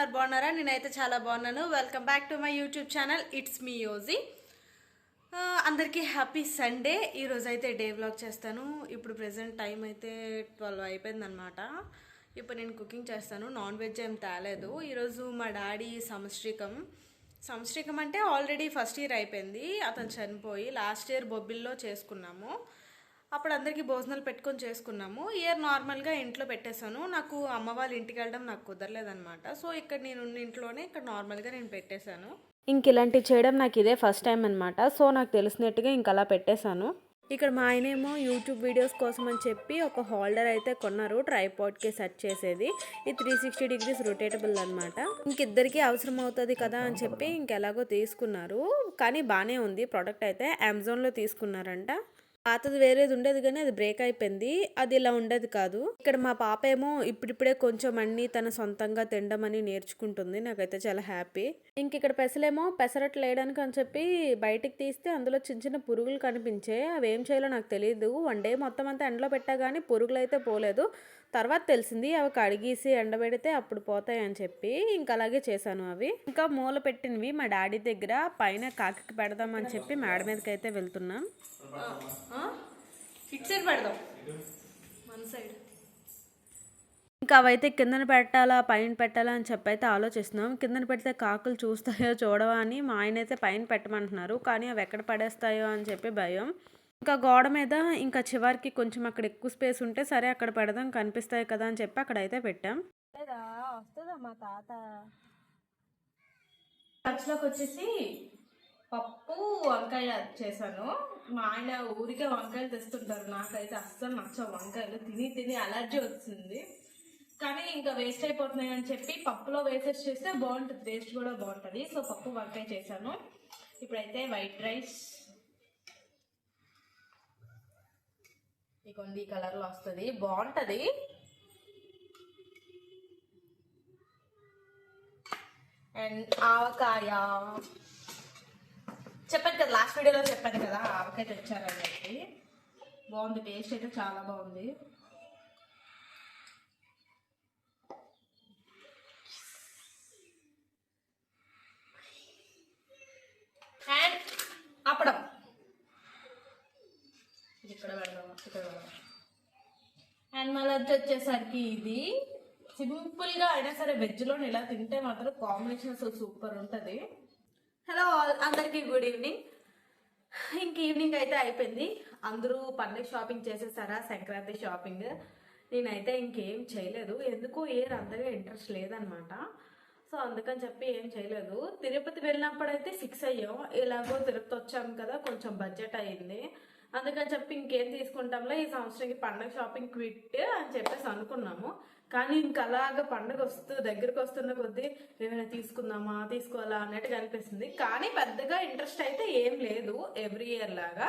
ఉన్నారు? బాగున్నారా? నేనైతే చాలా బాగున్నాను. Welcome back to my YouTube channel. It's me Yoji. అందరికీ హ్యాపీ సండే. ఈరోజు అయితే డే వ్లాగ్ చేస్తాను. ఇప్పుడు ప్రెసెంట్ టైం అయితే 12 అయిపోయిందనమాట. ఇప్పుడు నేను కుకింగ్ చేస్తాను. నాన్ వెజ్ ఏం తేలేదు. ఈరోజు మా డాడీ సంవత్సరికం అంటే ఆల్రెడీ ఫస్ట్ ఇయర్ అయిపోయింది. అతను చనిపోయి లాస్ట్ ఇయర్ బొబ్బిల్లో చేసుకున్నాము. అప్పుడు అందరికీ భోజనాలు పెట్టుకొని చేసుకున్నాము. ఇయర్ నార్మల్గా ఇంట్లో పెట్టేశాను. నాకు అమ్మ వాళ్ళ ఇంటికి వెళ్ళడం నాకు కుదరలేదనమాట. సో ఇక్కడ నేను ఇంట్లోనే ఇక్కడ నార్మల్గా నేను పెట్టేశాను. ఇంక ఇలాంటివి చేయడం నాకు ఇదే ఫస్ట్ టైం అనమాట. సో నాకు తెలిసినట్టుగా ఇంక అలా పెట్టేశాను. ఇక్కడ మా ఆయనేమో యూట్యూబ్ వీడియోస్ కోసం అని చెప్పి ఒక హోల్డర్ అయితే కొన్నారు, ట్రైపాడ్కి సెట్ చేసేది. ఇది 360 డిగ్రీస్ రొటేటబుల్ అనమాట. ఇంకిద్దరికి అవసరం అవుతుంది కదా అని చెప్పి ఇంకెలాగో తీసుకున్నారు. కానీ బాగానే ఉంది ప్రోడక్ట్ అయితే. అమెజాన్లో తీసుకున్నారంట. పాతది వేరేది ఉండేది కానీ అది బ్రేక్ అయిపోయింది. అది ఇలా ఉండేది కాదు. ఇక్కడ మా పాప ఏమో ఇప్పుడిప్పుడే కొంచెం అన్ని తన సొంతంగా తినడం అని నేర్చుకుంటుంది. నాకైతే చాలా హ్యాపీ. ఇంక ఇక్కడ పెసలేమో పెసరట్లు వేయడానికి అని చెప్పి బయటికి తీస్తే అందులో చిన్న చిన్న పురుగులు కనిపించాయి. అవి ఏం చేయాలో నాకు తెలియదు. వన్ డే మొత్తం అంతా ఎండలో పెట్టా కానీ పురుగులు అయితే పోలేదు. తర్వాత తెలిసింది అవి కడిగేసి ఎండబెడితే అప్పుడు పోతాయి అని చెప్పి ఇంక అలాగే చేశాను. అవి ఇంకా మూల పెట్టినవి మా డాడీ దగ్గర పైన కాకి పెడదామని చెప్పి మేడ మీదకి అయితే వెళ్తున్నాం. ఇటు సైడ్ పెడదాం, మన సైడ్. ఇంకా అవైతే కిందన పెట్టాలా పైన పెట్టాలా అని చెప్పి అయితే ఆలోచిస్తున్నాం. కిందన పెడితే కాకులు చూస్తాయో చూడవా అని మా ఆయన అయితే పైన పెట్టమంటున్నారు. కానీ అవి ఎక్కడ పడేస్తాయో అని చెప్పి భయం. ఇంకా గోడ మీద ఇంకా చివరికి కొంచెం అక్కడ ఎక్కువ స్పేస్ ఉంటే సరే అక్కడ పెడదాం, కనిపిస్తాయి కదా అని చెప్పి అక్కడ అయితే పెట్టాం. వస్తుందా మా తాత ఖర్చులోకి వచ్చేసి పప్పు వంకాయ చేశాను. మా ఆయన ఊరికే వంకాయలు తెస్తుంటారు. నాకైతే అస్సలు నచ్చవు వంకాయలు. తిని తిని అలర్జీ వచ్చింది. కానీ ఇంకా వేస్ట్ అయిపోతున్నాయి అని చెప్పి పప్పులో వేసేసి చేస్తే బాగుంటుంది, టేస్ట్ కూడా బాగుంటుంది. సో పప్పు వంకాయ చేశాను. ఇప్పుడైతే వైట్ రైస్ ఇకొంది కలర్లో వస్తుంది, బాగుంటుంది. అండ్ ఆవకాయ చెప్పాను కదా, లాస్ట్ వీడియోలో చెప్పాను కదా ఆవకాయ తెచ్చారని చెప్పి. బాగుంది, టేస్ట్ అయితే చాలా బాగుంది. అండ్ అప్పడం ఇది ఇక్కడ పెడదాం, ఇక్కడ పెడదాం. అండ్ మళ్ళీ వచ్చేసరికి ఇది సింపుల్గా అయినా సరే వెజ్లో ఇలా తింటే మాత్రం కాంబినేషన్ అసలు సూపర్ ఉంటుంది. హలో అందరికీ గుడ్ ఈవినింగ్. ఇంక ఈవినింగ్ అయితే అయిపోయింది. అందరూ పండుగ షాపింగ్ చేసేసారా? సంక్రాంతి షాపింగ్. నేనైతే ఇంకేం చేయలేదు. ఎందుకు అందరికీ ఇంట్రెస్ట్ లేదనమాట. సో అందుకని చెప్పి ఏం చేయలేదు. తిరుపతి వెళ్ళినప్పుడైతే ఫిక్స్ అయ్యాం. ఎలాగో తిరుపతి వచ్చాము కదా, కొంచెం బడ్జెట్ అయ్యింది. అందుకని చెప్పి ఇంకేం తీసుకుంటాంలో ఈ సంవత్సరానికి పండుగ షాపింగ్ క్విట్ అని చెప్పేసి అనుకున్నాము. కానీ ఇంక అలాగ పండుగ దగ్గరకు వస్తున్న కొద్దీ ఏమైనా తీసుకుందామా తీసుకోవాలా అన్నట్టుగా అనిపిస్తుంది. కానీ పెద్దగా ఇంట్రెస్ట్ అయితే ఏం లేదు. ఎవ్రీ ఇయర్ లాగా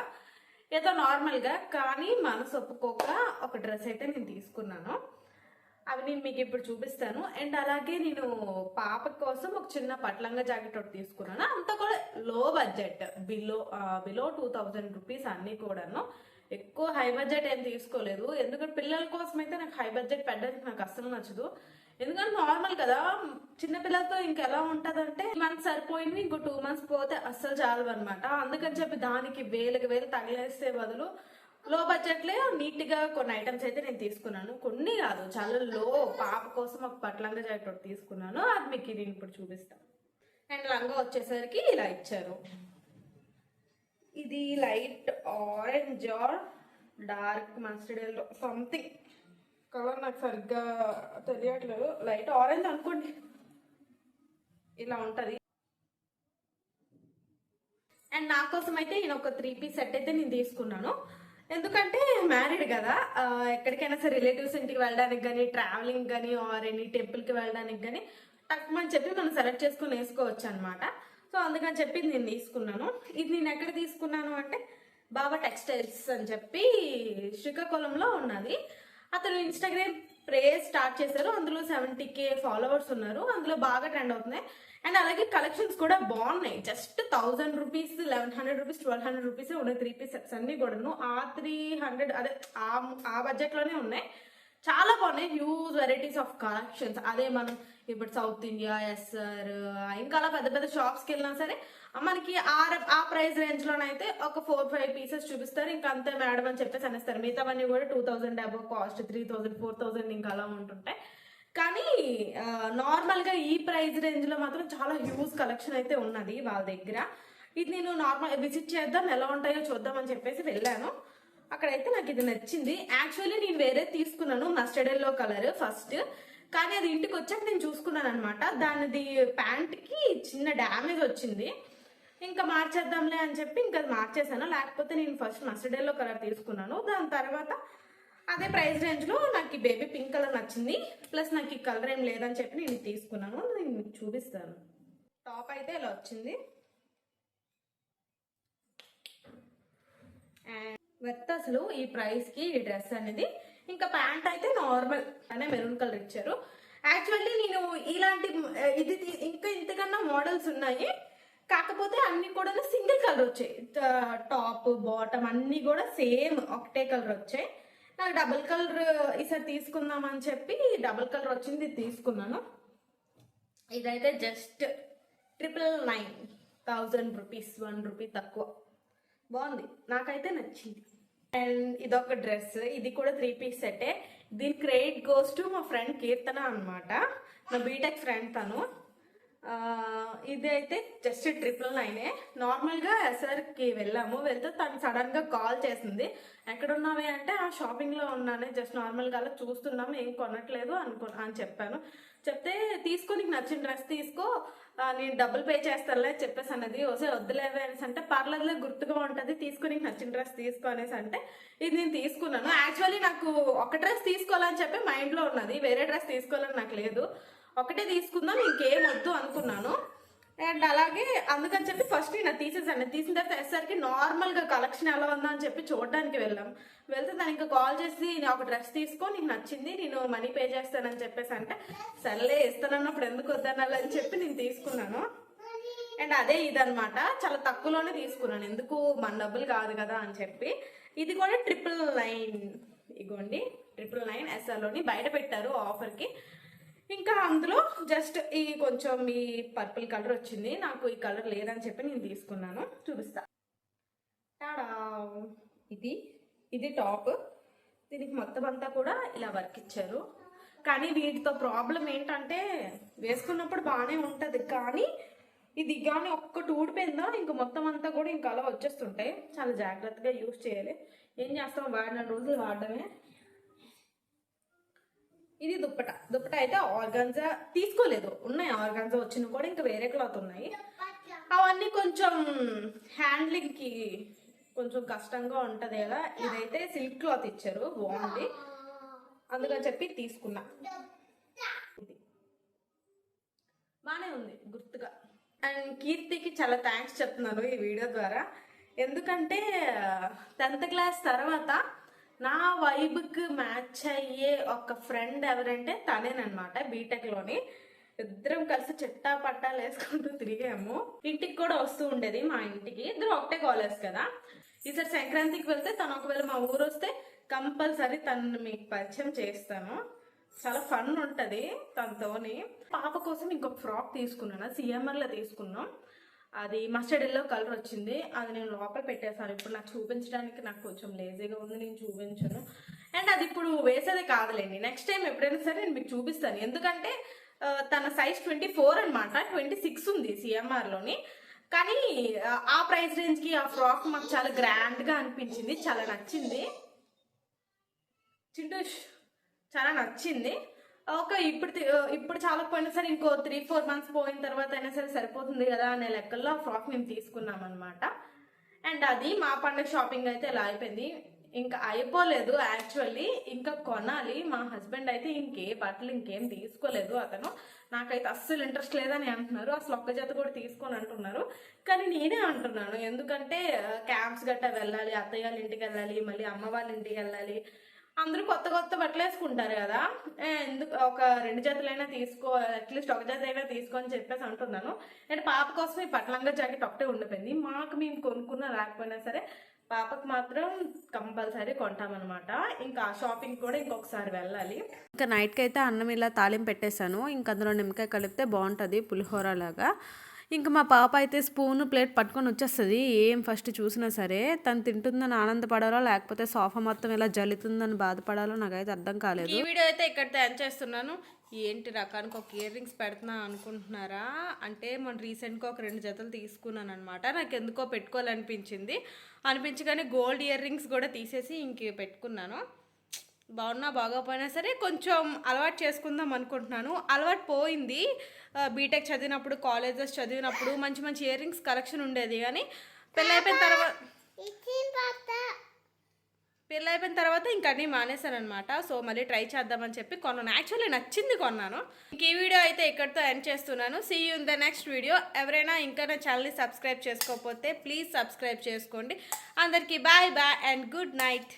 ఏదో నార్మల్గా. కానీ మనసు ఒప్పుకోక ఒక డ్రెస్ అయితే నేను తీసుకున్నాను. అవి నేను మీకు ఇప్పుడు చూపిస్తాను. అండ్ అలాగే నేను పాప కోసం ఒక చిన్న పట్లంగా జాకెట్ ఒకటి తీసుకున్నాను. అంతా కూడా లో బడ్జెట్, బిలో 2000 రూపీస్ అన్నీ కూడాను. ఎక్కువ హై బడ్జెట్ ఏం తీసుకోలేదు. ఎందుకంటే పిల్లల కోసం అయితే నాకు హై బడ్జెట్ పెట్టడానికి నాకు అస్సలు నచ్చదు. ఎందుకంటే నార్మల్ కదా, చిన్నపిల్లలతో ఇంకెలా ఉంటుందంటే మంత్స్ సరిపోయింది, ఇంకో 2 months పోతే అస్సలు చాలు అనమాట. అందుకని చెప్పి దానికి వేలు తగిలేస్తే బదులు లో బడ్జెట్లో నీట్గా కొన్ని ఐటమ్స్ అయితే నేను తీసుకున్నాను. కొన్ని కాదు, చాలా లో. పాప కోసం ఒక పట్లంగా జాకెట్ ఒకటి తీసుకున్నాను. అది మీకు నేను ఇప్పుడు చూపిస్తాను. అండ్ లంగా వచ్చేసరికి ఇలా ఇచ్చారు. ఇది light orange or dark mustard yellow something colour, నాకు సరిగ్గా తెలియట్లేదు. లైట్ ఆరెంజ్ అనుకోండి. ఇలా ఉంటుంది. అండ్ నా కోసం అయితే నేను ఒక 3 piece సెట్ అయితే నేను తీసుకున్నాను. ఎందుకంటే మ్యారీడ్ కదా, ఎక్కడికైనా సరే రిలేటివ్స్ ఇంటికి వెళ్ళడానికి కానీ, ట్రావెలింగ్ కానీ, ఆర్ ఎనీ టెంపుల్కి వెళ్ళడానికి కానీ తక్కువని చెప్పి మనం సెలెక్ట్ చేసుకుని వేసుకోవచ్చు అనమాట. సో అందుకని చెప్పి నేను తీసుకున్నాను. ఇది నేను ఎక్కడ తీసుకున్నాను అంటే బాబా టెక్స్టైల్స్ అని చెప్పి శ్రీకాకుళంలో ఉన్నది. అతను ఇన్స్టాగ్రామ్ పేజ్ స్టార్ట్ చేశారు. అందులో 70K ఫాలోవర్స్ ఉన్నారు. అందులో బాగా ట్రెండ్ అవుతున్నాయి. అండ్ అలాగే కలెక్షన్స్ కూడా బాగున్నాయి. జస్ట్ 1000 రూపీస్, 1100 రూపీస్, 1200 రూపీసే ఉన్నాయి 3 piece సెట్స్ అన్ని కూడాను. ఆ 300 అదే ఆ బడ్జెట్లోనే ఉన్నాయి. చాలా బాగున్నాయి, హ్యూజ్ వెరైటీస్ ఆఫ్ కలెక్షన్స్. అదే మనం ఇప్పుడు సౌత్ ఇండియా, ఎస్ఆర్, ఇంకా అలా పెద్ద పెద్ద షాప్స్కి వెళ్ళినా సరే మనకి ఆ ప్రైస్ రేంజ్ లోనైతే ఒక 4-5 పీసెస్ చూపిస్తారు, ఇంకా అంతే మేడం అని చెప్పేసి అనేస్తారు. మిగతావన్నీ కూడా 2000 అబౌవ్ కాస్ట్, 3000, 4000 ఇంకా అలా ఉంటుంటాయి. కానీ నార్మల్ గా ఈ ప్రైస్ రేంజ్ లో మాత్రం చాలా హ్యూజ్ కలెక్షన్ అయితే ఉన్నది వాళ్ళ దగ్గర. ఇది నేను నార్మల్ విజిట్ చేద్దాం, ఎలా ఉంటాయో చూద్దాం అని చెప్పేసి వెళ్ళాను. అక్కడైతే నాకు ఇది నచ్చింది. యాక్చువల్లీ నేను వేరే తీసుకున్నాను, మస్టర్డ్ ఎల్లో కలర్ ఫస్ట్. కానీ అది ఇంటికి వచ్చాక నేను చూసుకున్నాను అనమాట, దానిది ప్యాంట్ కి చిన్న డ్యామేజ్ వచ్చింది. ఇంకా మార్చేద్దాంలే అని చెప్పి ఇంకా అది మార్చేసాను. లేకపోతే నేను ఫస్ట్ మస్టర్డ్ ఎల్లో కలర్ తీసుకున్నాను. దాని తర్వాత అదే ప్రైస్ రేంజ్ లో నాకు ఈ బేబీ పింక్ కలర్ నచ్చింది. ప్లస్ నాకు ఈ కలర్ ఏం లేదని చెప్పి నేను తీసుకున్నాను. నేను మీకు చూపిస్తాను. టాప్ అయితే ఇలా వచ్చింది. వర్త్ అసలు ఈ ప్రైస్ కి ఈ డ్రెస్ అనేది. ఇంకా ప్యాంట్ అయితే నార్మల్ అనే మెరూన్ కలర్ ఇచ్చారు. యాక్చువల్లీ నేను ఇలాంటి ఇది ఇంకా ఇంతకన్నా మోడల్స్ ఉన్నాయి, కాకపోతే అన్ని కూడా సింగిల్ కలర్ వచ్చాయి. టాప్ బాటమ్ అన్ని కూడా సేమ్ ఒకటే కలర్ వచ్చాయి. నాకు డబుల్ కలర్ ఈసారి తీసుకుందామని చెప్పి డబుల్ కలర్ వచ్చింది, తీసుకున్నాను. ఇదైతే జస్ట్ 999 రూపీస్, 1 రూపీ తక్కువ. బాగుంది, నాకైతే నచ్చింది. అండ్ ఇదొక డ్రెస్, ఇది కూడా 3 పీస్ సెటే. దీని క్రెడిట్ గోస్ టు మా ఫ్రెండ్ కీర్తన అనమాట, నా బీటెక్ ఫ్రెండ్ తను. ఇది అయితే జస్ట్ 999. నార్మల్గా ఎస్ఆర్కి వెళ్ళాము, వెళ్తే తను సడన్ గా కాల్ చేసింది, ఎక్కడున్నావే అంటే ఆ షాపింగ్ లో ఉన్నానే, జస్ట్ నార్మల్గా అలా చూస్తున్నాము, ఏం కొనట్లేదు అని చెప్పాను. చెప్తే తీసుకో, నీకు నచ్చిన డ్రెస్ తీసుకో, నేను డబ్బులు పే చేస్తానులే చెప్పేసి అన్నది. ఓసే వద్దులేవే అనేసి అంటే, పర్లేదులే గుర్తుగా ఉంటుంది, తీసుకో, నీకు నచ్చిన డ్రెస్ తీసుకో అనేసి అంటే ఇది నేను తీసుకున్నాను. యాక్చువల్లీ నాకు ఒక డ్రెస్ తీసుకోవాలని చెప్పి మైండ్ లో ఉన్నది, వేరే డ్రెస్ తీసుకోవాలని నాకు లేదు. ఒకటే తీసుకుందాం, ఇంకేం వద్దు అనుకున్నాను. అండ్ అలాగే అందుకని చెప్పి ఫస్ట్ నేను తీసేసాను. తీసిన తర్వాత ఎస్ఆర్కి నార్మల్గా కలెక్షన్ ఎలా ఉందా అని చెప్పి చూడడానికి వెళ్ళాం. వెళ్తే తను ఇంకా కాల్ చేసి నేను ఒక డ్రెస్ తీసుకో, నీకు నచ్చింది, నేను మనీ పే చేస్తానని చెప్పేసి అంటే, సర్లే ఇస్తానన్నప్పుడు ఎందుకు వద్దనాలని చెప్పి నేను తీసుకున్నాను. అండ్ అదే ఇదనమాట, చాలా తక్కువలోనే తీసుకున్నాను, ఎందుకు మన డబ్బులు కాదు కదా అని చెప్పి. ఇది కూడా 999. ఇగోండి 999 ఎస్ఆర్లోని బయట పెట్టారు ఆఫర్కి. ఇంకా అందులో జస్ట్ ఈ కొంచెం ఈ పర్పుల్ కలర్ వచ్చింది, నాకు ఈ కలర్ లేదని చెప్పి నేను తీసుకున్నాను. చూపిస్తా. ఇది టాప్, దీనికి మొత్తం అంతా కూడా ఇలా వర్క్ ఇచ్చారు. కానీ వీటితో ప్రాబ్లం ఏంటంటే వేసుకున్నప్పుడు బాగానే ఉంటుంది, కానీ ఇది కానీ ఒక్కటి ఊడిపోయిందో ఇంక మొత్తం అంతా కూడా ఇంకా అలా వచ్చేస్తుంటాయి. చాలా జాగ్రత్తగా యూజ్ చేయాలి. ఏం చేస్తాం, వాడిన రోజులు వాడడమే. ఇది దుప్పట అయితే ఆర్గాన్జా తీసుకోలేదు, ఉన్నాయి ఆర్గాన్జా వచ్చిన కూడా, ఇంకా వేరే క్లాత్ ఉన్నాయి. అవన్నీ కొంచెం హ్యాండ్లింగ్ కి కొంచెం కష్టంగా ఉంటది కదా. ఇదైతే సిల్క్ క్లాత్ ఇచ్చారు, బాగుంది, అందుకని చెప్పి తీసుకున్నా. బానే ఉంది గుర్తుగా. అండ్ కీర్తికి చాలా థ్యాంక్స్ చెప్తున్నాను ఈ వీడియో ద్వారా. ఎందుకంటే 10th క్లాస్ తర్వాత నా వైబ్కి మ్యాచ్ అయ్యే ఒక ఫ్రెండ్ ఎవరంటే తనేనమాట. బీటెక్లోని ఇద్దరం కలిసి చెట్టా పట్టాలు వేసుకుంటూ తిరిగాము. ఇంటికి కూడా వస్తూ ఉండేది మా ఇంటికి, ఇద్దరు ఒకటే కాలేజ్ కదా. ఈసారి సంక్రాంతికి వెళ్తే తను ఒకవేళ మా ఊరు వస్తే కంపల్సరీ తనని మీకు పరిచయం చేస్తాను. చాలా ఫన్ ఉంటుంది తనతోని. పాప కోసం ఇంకొక ఫ్రాక్ తీసుకున్నాను, సిఎంఆర్లో తీసుకున్నాం. అది మస్టర్డ్ ఎల్లో కలర్ వచ్చింది, అది నేను లోపల పెట్టేసాను. ఇప్పుడు నాకు చూపించడానికి నాకు కొంచెం లేజీగా ఉంది, నేను చూపించను. అండ్ అది ఇప్పుడు వేసేదే కాదులేండి, నెక్స్ట్ టైం ఎప్పుడైనా సరే నేను మీకు చూపిస్తాను. ఎందుకంటే తన సైజ్ 24 అనమాట, 26 ఉంది సిఎంఆర్లోని. కానీ ఆ ప్రైస్ రేంజ్కి ఆ ఫ్రాక్ మాకు చాలా గ్రాండ్గా అనిపించింది, చాలా నచ్చింది. చింటూష్ చాలా నచ్చింది. ఓకే, ఇప్పుడు చాలా పోయినా సరే ఇంకో 3-4 మంత్స్ పోయిన తర్వాత అయినా సరే సరిపోతుంది కదా అనే లెక్కల్లో ఆ ఫ్రాక్ మేము తీసుకున్నాం అనమాట. అండ్ అది మా పండుగ షాపింగ్ అయితే ఇలా అయిపోయింది. ఇంకా అయిపోలేదు యాక్చువల్లీ, ఇంకా కొనాలి. మా హస్బెండ్ అయితే బట్టలు ఇంకేం తీసుకోలేదు. అతను నాకైతే అస్సలు ఇంట్రెస్ట్ లేదని అంటున్నారు, అసలు ఒక్క జత కూడా తీసుకొని అంటున్నారు. కానీ నేనే అంటున్నాను, ఎందుకంటే క్యాంప్స్ గట్టా వెళ్ళాలి, అత్తయ్య వాళ్ళ ఇంటికి వెళ్ళాలి, మళ్ళీ అమ్మ వాళ్ళ ఇంటికి వెళ్ళాలి, అందరూ కొత్త బట్టలు వేసుకుంటారు కదా, ఎందుకు ఒక 2 జతలైనా తీసుకో, అట్లీస్ట్ ఒక జత అయినా తీసుకో అని చెప్పేసి అంటున్నాను. అండ్ పాప కోసం ఈ పట్లంగా జాకెట్ ఒకటే ఉండిపోయింది. మాకు మేము కొనుక్కున్నా లేకపోయినా సరే పాపకు మాత్రం కంపల్సరీ కొంటామన్నమాట. ఇంకా షాపింగ్ కూడా ఇంకొకసారి వెళ్ళాలి. ఇంకా నైట్కి అయితే అన్నం ఇలా తాలింపు పెట్టేశాను. ఇంకా అందులో నిమ్మకాయ కలిపితే బాగుంటుంది పులిహోర లాగా. ఇంకా మా పాప అయితే స్పూన్ ప్లేట్ పట్టుకొని వచ్చేస్తుంది. ఏం ఫస్ట్ చూసినా సరే తను తింటుందని ఆనందపడాలో లేకపోతే సోఫా మొత్తం ఇలా జల్లుతుందని బాధపడాలో నాకైతే అర్థం కాలేదు. ఈ వీడియో అయితే ఇక్కడితో ఎండ్ చేస్తున్నాను. ఏంటి రకానికి ఒక ఇయర్ రింగ్స్ పెడుతున్నా అనుకుంటున్నారా? అంటే మొన్న రీసెంట్గా ఒక 2 జతలు తీసుకున్నాను అనమాట. నాకు ఎందుకో అనిపించగానే గోల్డ్ ఇయర్ రింగ్స్ కూడా తీసేసి ఇంక పెట్టుకున్నాను. బాగున్నా బాగోపోయినా సరే కొంచెం అలవాటు చేసుకుందాం అనుకుంటున్నాను. అలవాటు పోయింది. బీటెక్ చదివినప్పుడు, కాలేజెస్ చదివినప్పుడు మంచి మంచి ఇయర్ రింగ్స్ కలెక్షన్ ఉండేది. కానీ పెళ్ళైపోయిన తర్వాత ఇంకా అన్నీ మానేశాను అనమాట. సో మళ్ళీ ట్రై చేద్దామని చెప్పి కొన్నాను. యాక్చువల్లీ నచ్చింది కొన్నాను. ఇంక ఈ వీడియో అయితే ఇక్కడితో ఎండ్ చేస్తున్నాను. See you in the next video. ఎవరైనా ఇంకా నా ఛానల్ని సబ్స్క్రైబ్ చేసుకోకపోతే ప్లీజ్ సబ్స్క్రైబ్ చేసుకోండి. అందరికీ bye bye and good night.